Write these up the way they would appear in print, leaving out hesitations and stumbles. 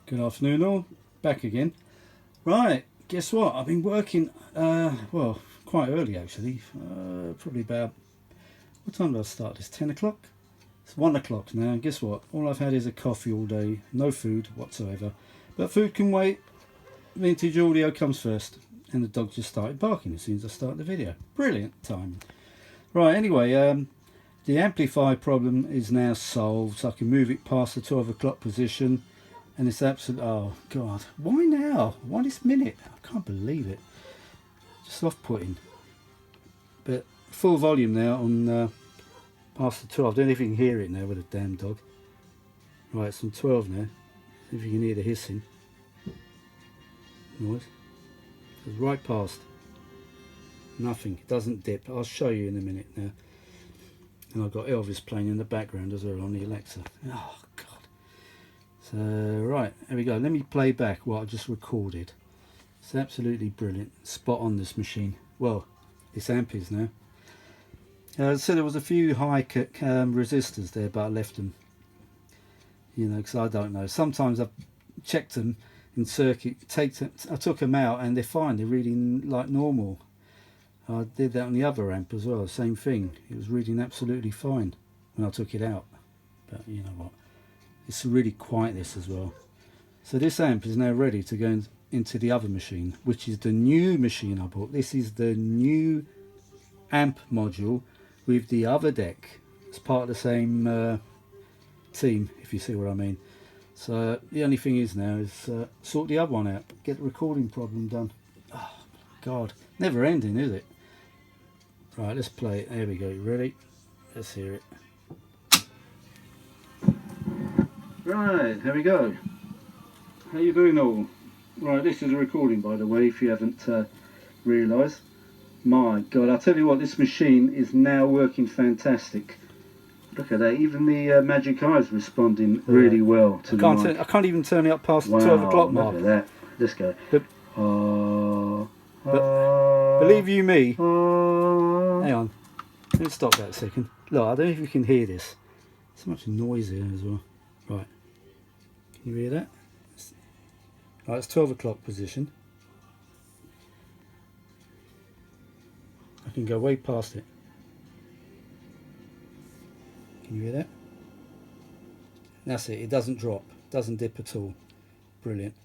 Good afternoon all, back again. Right, guess what? I've been working, well, quite early actually, probably about, what time did I start this, 10 o'clock? It's 1 o'clock now, and guess what? All I've had is a coffee all day, no food whatsoever. But food can wait, vintage audio comes first. And the dog just started barking as soon as I started the video. Brilliant timing. Right, anyway, the amplifier problem is now solved, so I can move it past the 12 o'clock position. And it's absolute, oh god, why now? Why this minute? I can't believe it. Just off-putting. But full volume now on past the 12. I don't know if you can hear it now with a damn dog. Right, it's on 12 now. See if you can hear the hissing noise. It's right past. Nothing, it doesn't dip. I'll show you in a minute now. And I've got Elvis playing in the background as well on the Alexa. Oh god. So right, here we go. Let me play back what I just recorded. It's absolutely brilliant. Spot on this machine. Well, this amp is now. So there was a few high resistors there, but I left them. You know, because I don't know. Sometimes I've checked them in circuit. I took them out and they're fine. They're reading like normal. I did that on the other amp as well. Same thing. It was reading absolutely fine when I took it out. But you know what? It's really quiet this as well. So this amp is now ready to go into the other machine, which is the new machine I bought. This is the new amp module with the other deck. It's part of the same team, if you see what I mean. So the only thing is now is sort the other one out, get the recording problem done. Oh god, never ending, is it? Right, let's play it. There we go. You ready? Let's hear it. Right, here we go. How you doing all? Right, this is a recording by the way, if you haven't realised. My god, I'll tell you what, this machine is now working fantastic. Look at that, even the Magic Eye is responding really well to the mic. I can't even turn it up past the 12 o'clock mark. Look at that. Let's go. But believe you me, hang on, let's stop that a second. Look, I don't know if you can hear this. So much noise here as well. Right, can you hear that? Right, it's 12 o'clock position. I can go way past it. Can you hear that? That's it, it doesn't drop, doesn't dip at all. Brilliant.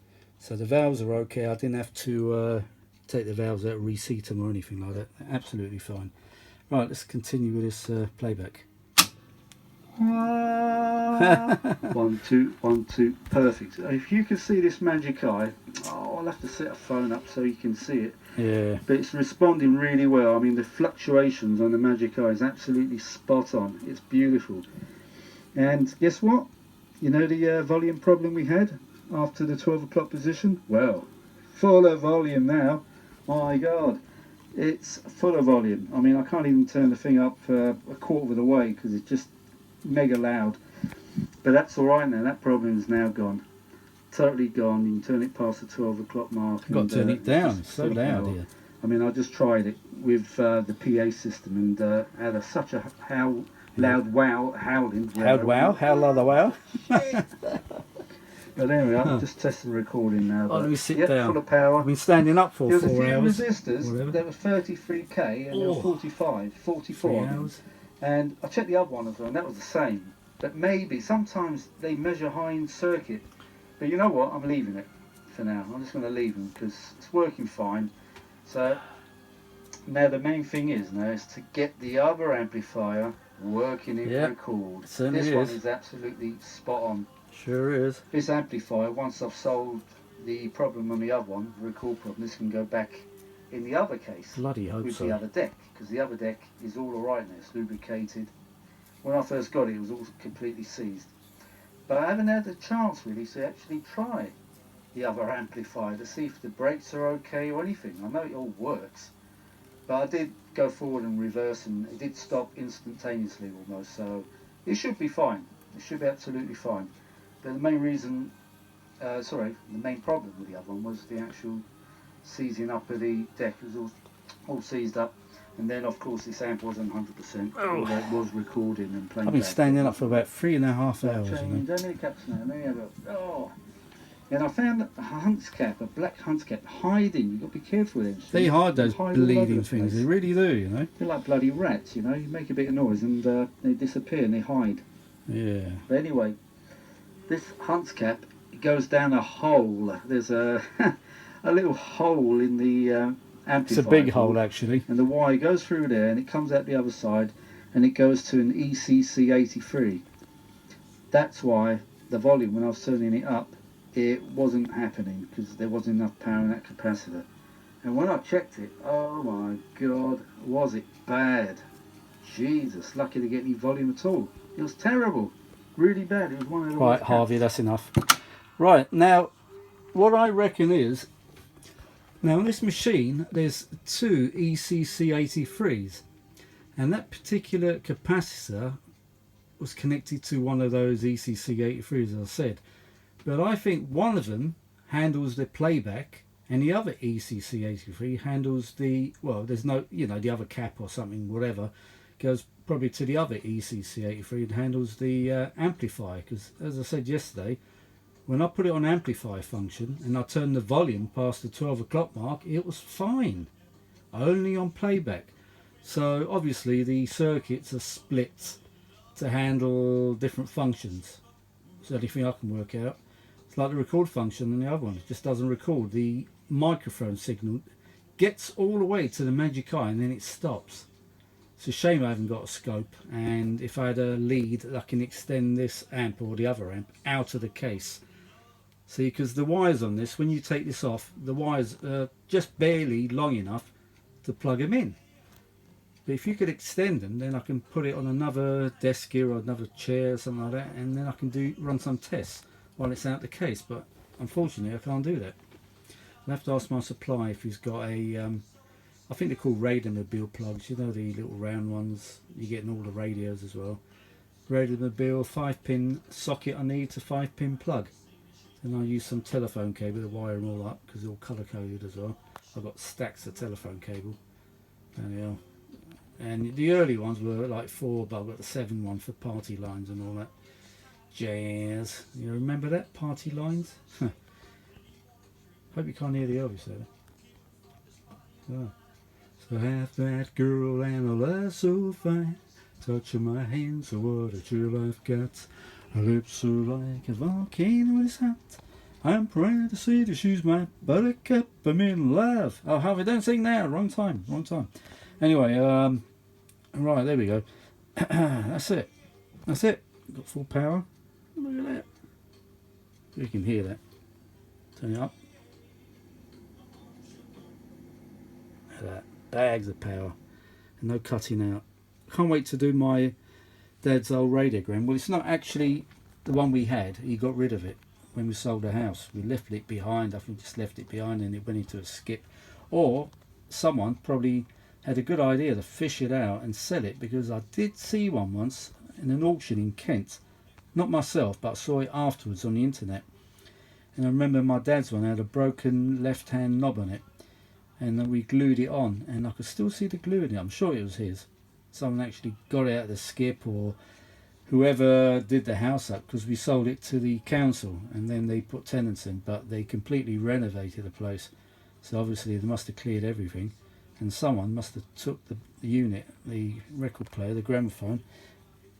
So the valves are okay. I didn't have to take the valves out, reseat them or anything like that. They're absolutely fine. Right, let's continue with this playback. 1 2 1 2, perfect. If you can see this Magic Eye, I'll have to set a phone up so you can see it. Yeah, but it's responding really well. I mean, the fluctuations on the Magic Eye is absolutely spot on. It's beautiful. And guess what? You know the volume problem we had after the 12 o'clock position? Well, full of volume now. My god, it's full of volume. I mean, I can't even turn the thing up a quarter of the way because it's just mega loud. But that's alright now, that problem is now gone. Totally gone. You can turn it past the 12 o'clock mark. You've got to turn it down, it's so loud here. I mean, I just tried it with the PA system and had such a loud wow howling. Loud wow? How loud a wow? But anyway, I'm just testing the recording now. Oh, let me sit down. Full of power. I've been standing up for 4 hours. There was a few resistors, there were 33k and there were 44 hours. And I checked the other one as well, and that was the same. But maybe, sometimes they measure high in circuit. But you know what, I'm leaving it for now. I'm just going to leave them because it's working fine. So, now the main thing is now is to get the other amplifier working in record. This one is absolutely spot on. Sure is. This amplifier, once I've solved the problem on the other one, the record problem, this can go back in the other case. Bloody hope with the other deck, because the other deck is all alright now, it's lubricated. When I first got it, it was all completely seized. But I haven't had the chance really to actually try the other amplifier to see if the brakes are okay or anything. I know it all works, but I did go forward and reverse and it did stop instantaneously almost, so it should be fine. It should be absolutely fine. But the main reason, the main problem with the other one was the actual seizing up of the deck. It was all seized up. And then, of course, this amp wasn't 100%. Although it was recording and playing. I've been standing up for about 3.5 hours. Changing, don't need caps now. Let me have a And I found a hunts cap, a black hunts cap, hiding. You've got to be careful with them. They hide those bleeding things. They really do, you know. They're like bloody rats, you know. You make a bit of noise and they disappear and they hide. Yeah. But anyway, this hunts cap, it goes down a hole. There's a a little hole in the amplifier. It's a big hole, actually. And the wire goes through there and it comes out the other side and it goes to an ECC 83. That's why the volume, when I was turning it up, it wasn't happening because there wasn't enough power in that capacitor. And when I checked it, oh my god, was it bad. Jesus, lucky to get any volume at all. It was terrible, really bad. It was one of the right, Harvey, that's enough. Right, now what I reckon is, now on this machine there's two ECC 83s, and that particular capacitor was connected to one of those ECC 83s, as I said. But I think one of them handles the playback and the other ECC 83 handles the, well, there's no, you know, the other cap or something, whatever, goes probably to the other ECC 83 and handles the amplifier. Because as I said yesterday, when I put it on amplifier function and I turned the volume past the 12 o'clock mark, it was fine, only on playback. So obviously the circuits are split to handle different functions. It's the only thing I can work out. It's like the record function and the other one, it just doesn't record. The microphone signal gets all the way to the magic eye and then it stops. It's a shame I haven't got a scope, and if I had a lead I can extend this amp or the other amp out of the case. See, because the wires on this, when you take this off, the wires are just barely long enough to plug them in. But if you could extend them, then I can put it on another desk here or another chair or something like that, and then I can run some tests while it's out the case. But unfortunately I can't do that. I'll have to ask my supplier if he's got a I think they're called Radiomobile plugs, you know, the little round ones you get in all the radios as well. Radiomobile 5-pin socket I need to 5-pin plug. Then I'll use some telephone cable to wire them all up because they're all colour coded as well. I've got stacks of telephone cable. Anyhow. And the early ones were like 4, but I've got the 7 one for party lines and all that jazz. You remember that? Party lines? Hope you can't hear the Elvis there. Oh. So half that girl and a laugh so fine, touching my hands, so what a chill I've got. Her lips are like a volcano is hot. I'm proud to say that she's my buttercup. I'm in love. Oh, Harvey, don't sing now. Wrong time. Wrong time. Anyway, right, there we go. That's it. That's it. Got full power. Look at that. You can hear that. Turn it up. Look at that. Bags of power. And no cutting out. Can't wait to do my dad's old radiogram. Well, it's not actually the one we had. He got rid of it when we sold the house. We left it behind. I think just left it behind and it went into a skip. Or someone probably had a good idea to fish it out and sell it, because I did see one once in an auction in Kent. Not myself, but I saw it afterwards on the internet. And I remember my dad's one had a broken left hand knob on it, and then we glued it on and I could still see the glue in it. I'm sure it was his. Someone actually got it out of the skip, or whoever did the house up, because we sold it to the council and then they put tenants in, but they completely renovated the place, so obviously they must have cleared everything, and someone must have took the unit, the record player, the gramophone,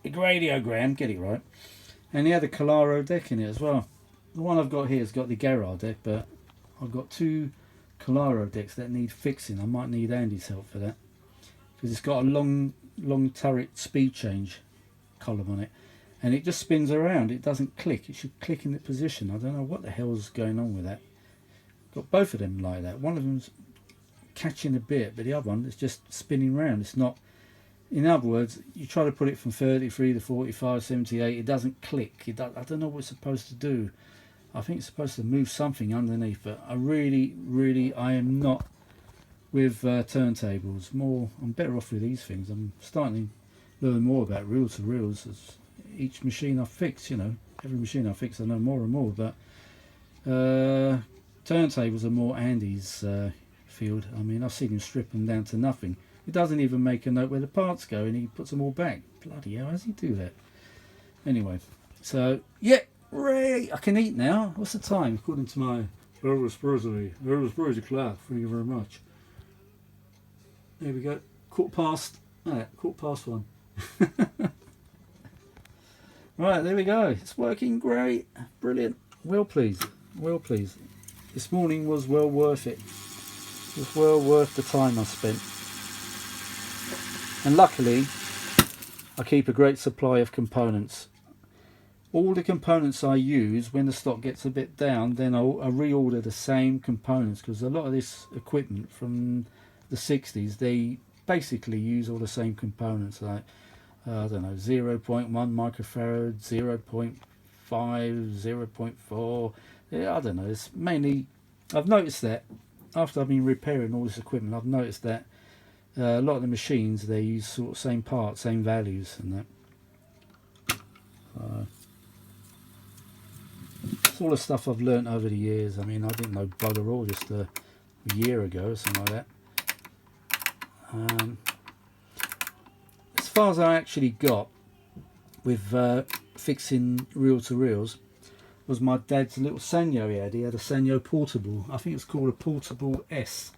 the radiogram, get it right, and he had a Calaro deck in it as well. The one I've got here has got the Garrard deck, but I've got 2 Calaro decks that need fixing. I might need Andy's help for that, because it's got a long turret speed change column on it, and it just spins around. It doesn't click. It should click in the position. I don't know what the hell's going on with that. Got both of them like that. One of them's catching a bit, but the other one is just spinning around. It's not, in other words, you try to put it from 33 to 45, 78, it doesn't click. I don't know what it's supposed to do. I think it's supposed to move something underneath, but I am not with turntables. I'm better off with these things. I'm starting to learn more about reel-to-reels as each machine I fix, you know. Every machine I fix I know more and more, but turntables are more Andy's field. I mean, I've seen him strip them down to nothing. He doesn't even make a note where the parts go, and he puts them all back. Bloody hell, how does he do that? Anyway, so yeah, Ray, I can eat now. What's the time? According to my Elvis Presley clock. Thank you very much. There we go. Quarter past 1. Right, there we go. It's working great. Brilliant. Well pleased. Well pleased. This morning was well worth it. It was well worth the time I spent. And luckily, I keep a great supply of components. All the components I use, when the stock gets a bit down, then I reorder the same components, because a lot of this equipment from the 60s, they basically use all the same components, like I don't know, 0.1 microfarad, 0.5, 0.4. Yeah, I don't know. It's mainly, I've noticed that after I've been repairing all this equipment, I've noticed that a lot of the machines, they use sort of same parts, same values, and that. It's all the stuff I've learnt over the years. I mean, I didn't know bugger all just a year ago or something like that. As far as I actually got with fixing reel-to-reels was my dad's little Sanyo he had. He had a Sanyo portable. I think it's called a Portable S.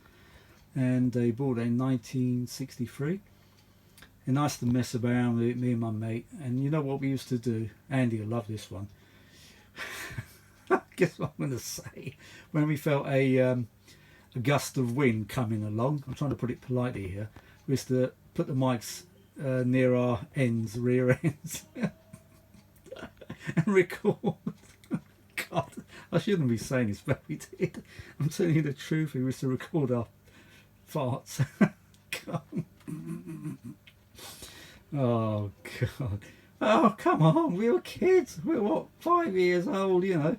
And they bought it in 1963. And I used to mess around with it, me and my mate. And you know what we used to do? Andy will love this one. Guess what I'm going to say? When we felt a gust of wind coming along, I'm trying to put it politely here, we used to put the mics near our ends, rear ends, and record. God, I shouldn't be saying this, but we did. I'm telling you the truth, we used to record our farts. Oh God. Oh, come on, we were kids. We were, what, 5 years old, you know.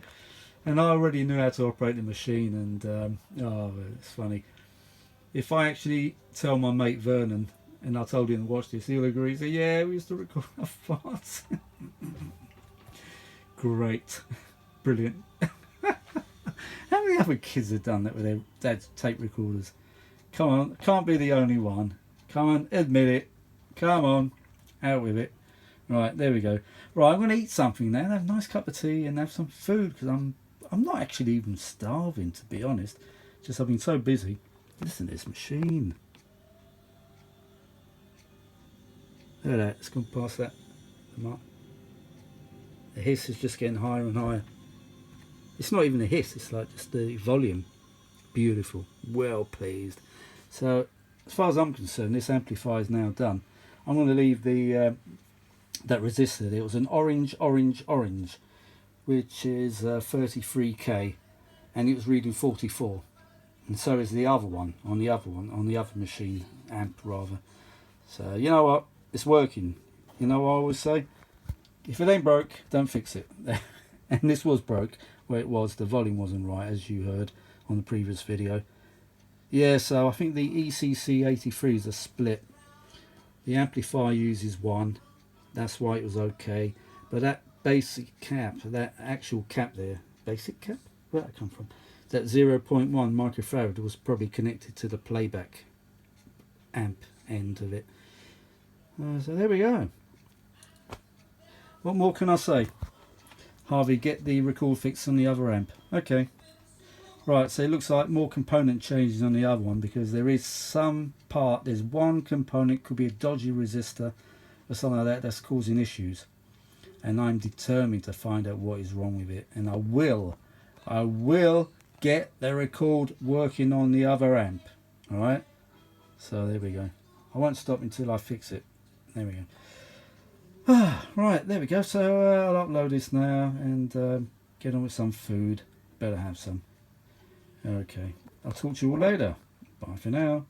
And I already knew how to operate the machine, and oh, it's funny. If I actually tell my mate Vernon, and I told him to watch this, he'll agree. Say, yeah, we used to record our farts. Great. Brilliant. How many other kids have done that with their dad's tape recorders? Come on, can't be the only one. Come on, admit it. Come on, out with it. Right, there we go. Right, I'm going to eat something now, have a nice cup of tea and have some food, because I'm not actually even starving, to be honest. Just I've been so busy. Listen to this machine. Look at that, it's gone past that mark. The hiss is just getting higher and higher. It's not even a hiss, it's like just the volume. Beautiful, well pleased. So, as far as I'm concerned, this amplifier is now done. I'm going to leave the that resistor there. It was an orange, which is 33k, and it was reading 44, and so is the other one on the other machine, amp rather. So you know what, it's working. You know what I always say, if it ain't broke, don't fix it. And this was broke where it was, the volume wasn't right, as you heard on the previous video. Yeah, so I think the ECC 83s are split. The amplifier uses one, that's why it was okay, but that basic cap, that actual cap there, basic cap, where'd that come from? That 0.1 microfarad was probably connected to the playback amp end of it. So there we go. What more can I say? Harvey, get the record fix on the other amp. Okay. Right, so it looks like more component changes on the other one, because there is some part, there's one component, could be a dodgy resistor or something like that, that's causing issues. And I'm determined to find out what is wrong with it. And I will get the record working on the other amp. Alright? So there we go. I won't stop until I fix it. There we go. Right, there we go. So I'll upload this now and get on with some food. Better have some. Okay, I'll talk to you all later. Bye for now.